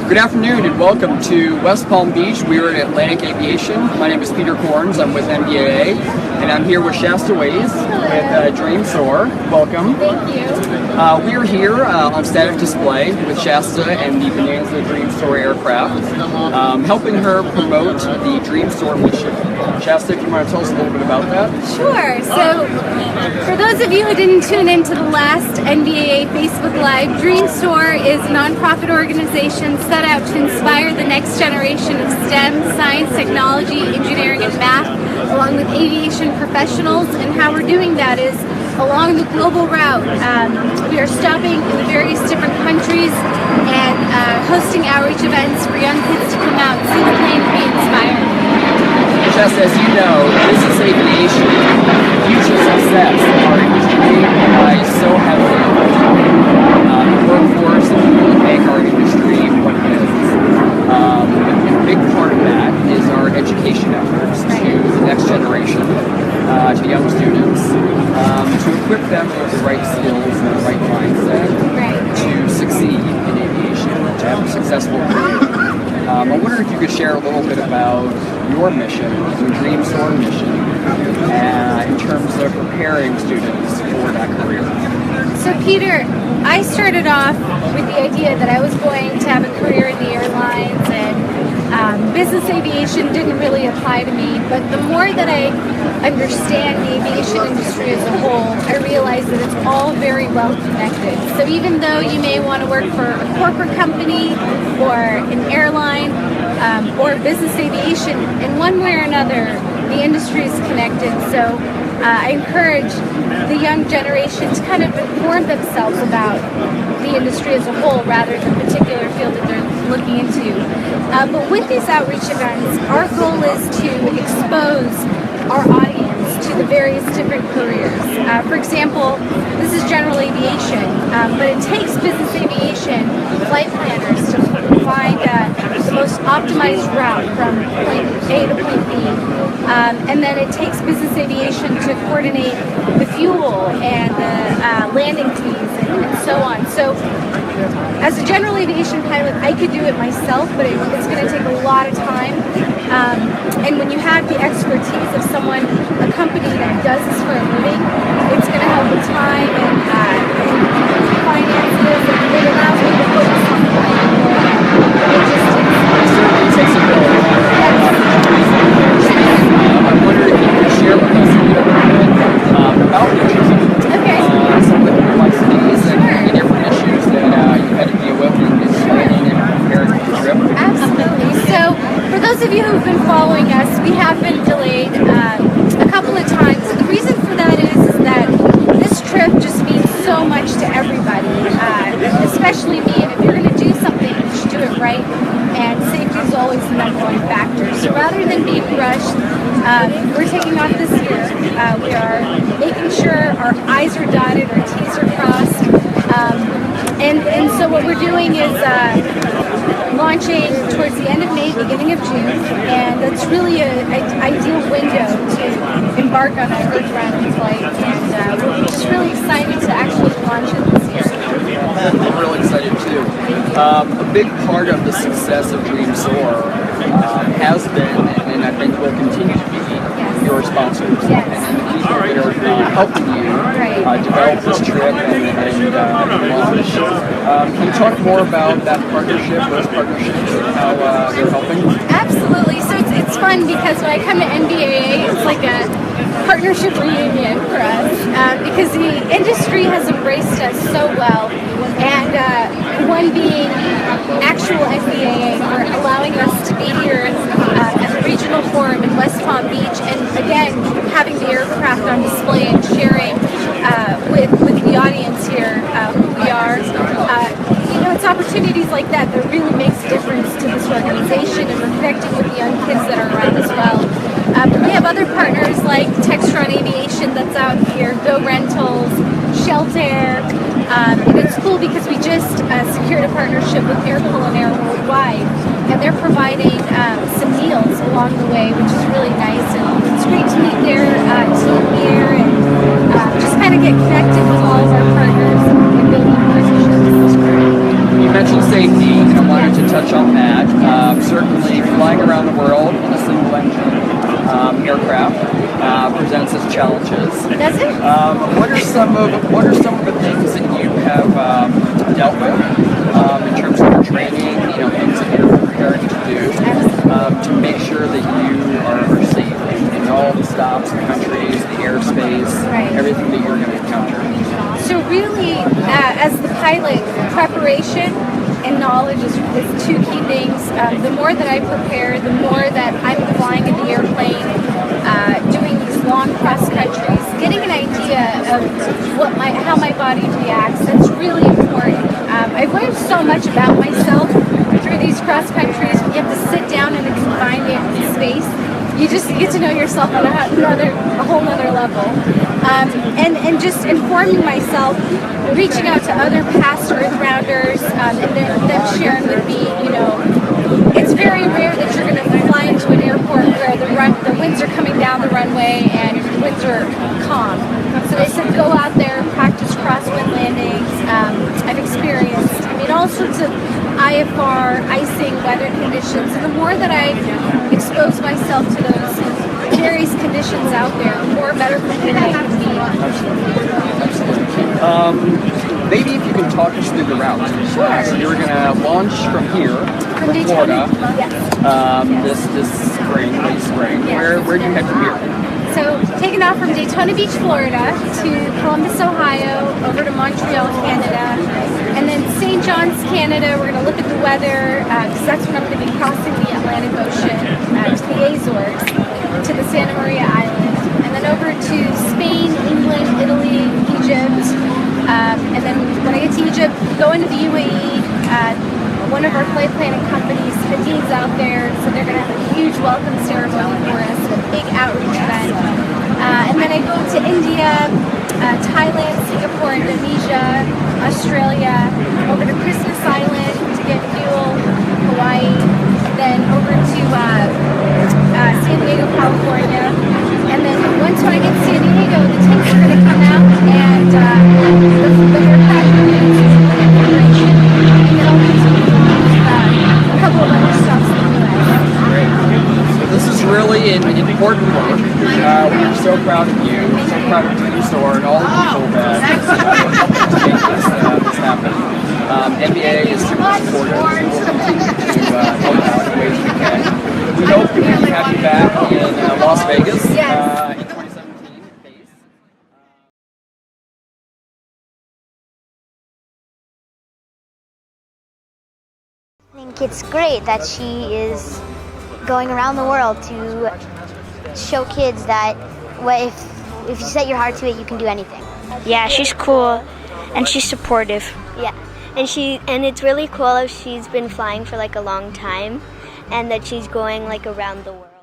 Good afternoon and welcome to West Palm Beach. We are at Atlantic Aviation. My name is Peter Korns. I'm with NBAA, and I'm here with Shaesta Waiz with Dream Soar. Welcome. Thank you. We are here on static display with Shaesta and the Bonanza Dream Soar aircraft, helping her promote the Dream Soar mission. Shaesta, if you want to tell us a little bit about that. Sure. So, for those of you who didn't tune into the last NBAA Facebook Live, Dream Soar is a nonprofit organization set out to inspire the next generation of STEM, science, technology, engineering, and math, along with aviation professionals. And how we're doing that is along the global route. We are stopping in the various different countries and hosting outreach events for young kids to come out and see the plane and be inspired. Just as you know, business aviation, future success of our industry relies so heavily on the workforce and people that make our industry what it is. And a big part of that is our education efforts to the next generation, to young students, to equip them with the right skills and the right mindset to succeed in aviation, to have a successful career. I wonder if you could share a little bit about your mission, your Dream Soar mission, in terms of preparing students for that career. So Peter, I started off with the idea that I was going to have a career in the airlines, and business aviation didn't really apply to me, but the more that I understand the aviation industry as a whole, I realize that it's all very well connected. So even though you may want to work for a corporate company or an airline or business aviation, in one way or another, the industry is connected. So I encourage the young generation to kind of inform themselves about the industry as a whole rather than the particular field that they're looking into. But with these outreach events, our goal is to expose our audience to the various different careers. For example, this is general aviation, but it takes business aviation flight planners to find the most optimized route from point A to point B. And then it takes business aviation to coordinate the fuel and the landing fees and so on. So as a general aviation pilot, I could do it myself, but it's going to take a lot of time. And when you have the expertise of someone, a company that does this for a living, it's going to help with time and finances, and it allows me to focus on planning more logistics. It certainly takes a village. I wonder if you could share with us a little bit about your trip. Okay. Some of the complexities and different issues that you had to deal with in planning and preparing for the trip. Absolutely. So, for those of you who've been following us, we have been delayed a couple of times. The reason for that is that this trip just means so much to everybody, especially me. And if you're going to do something, you should do it right. And safety is always the number one factor. So rather than being rushed, we're taking off this year. We are making sure our I's are dotted, our T's are crossed. And so what we're doing is launching towards the end of May, beginning of June, and that's really an ideal window to embark on a earth-rounding flight. And we're just really excited to actually launch it this year. I'm really excited too. A big part of the success of Dream Soar has been, and I think will continue to be, your sponsors and the people that are helping you develop this trip and launch. Can you talk more about that partnership, those partnerships, and how they're helping? Absolutely. So it's fun because when I come to NBAA, it's like a partnership reunion for us because the industry has embraced us so well, and one being actual NBAA for allowing us to be here at the regional forum in West Palm Beach, and again having the aircraft on display and sharing with the audience here who we are. It's opportunities like that that really makes a difference to this organization, and we're connecting with the young kids that are around as well. But we have other partners like Textron Aviation that's out here, Go Rentals, Shelter, and it's cool because we just secured a partnership with Airpool and Air Worldwide, and they're providing some meals along the way, which is really nice, and it's great to meet their team here and just kind of get connected with all of our partners and building partnerships. You mentioned safety, and I wanted to touch on that. Certainly, flying around the world in a single engine aircraft presents its challenges. Does it? What are some of the things that you have dealt with in terms of your training? Things that you're preparing to do to make sure that you are safe in all the stops, the countries, the airspace, everything that you're going to encounter. So really, as the pilot, preparation and knowledge is two key things. The more that I prepare, the more that I'm flying in the airplane, doing these long cross countries, getting an idea of how my body reacts. That's really important. I've learned so much about myself through these cross countries. You have to sit down in a confined space. You just get to know yourself on a whole other level. And just informing myself, reaching out to other past Earth rounders, and them sharing with me, it's very rare that you're going to fly into an airport where the winds are coming down the runway and the winds are calm. So they said go out there, practice crosswind landings. I've experienced, all sorts of IFR, icing, weather conditions, and the more that I expose myself to those various conditions out there, the more better prepared I can be. Maybe if you can talk us through the route. Sure. So you're going to launch from here, from Florida, this spring, late spring. Yes. Where do you head from here? So taking off from Daytona Beach, Florida, to Columbus, Ohio, over to Montreal, Canada, and then St. John's, Canada. We're going to look at the weather because that's when I'm going to be crossing the Atlantic Ocean to the Azores, to the Santa Maria Island, and then over to Spain, England, Italy, Egypt, and then when I get to Egypt, go into the UAE. One of our flight planning companies, Hadid's out there, so they're going to have a huge welcome ceremony for us, a big outreach event. And then I go to India, Thailand, Singapore, Indonesia, Australia, over to Christmas Island to get fuel, Hawaii, then over to San Diego, California. And then once when I get to San Diego, the tanks are going to come out and the aircraft will be configuration, and then I'll continue a couple of other stops in the U.S. Great. So this is really an important work. We're so proud of you, so proud of you, Soar, and all the people that helped make this happen. NBAA is super supportive. We will continue to help out in ways we can. We hope that we can have you back in Las Vegas in 2017 base. I think it's great that she is going around the world to show kids that if you set your heart to it, you can do anything. Yeah, she's cool and she's supportive. Yeah, and it's really cool if she's been flying for like a long time and that she's going like around the world.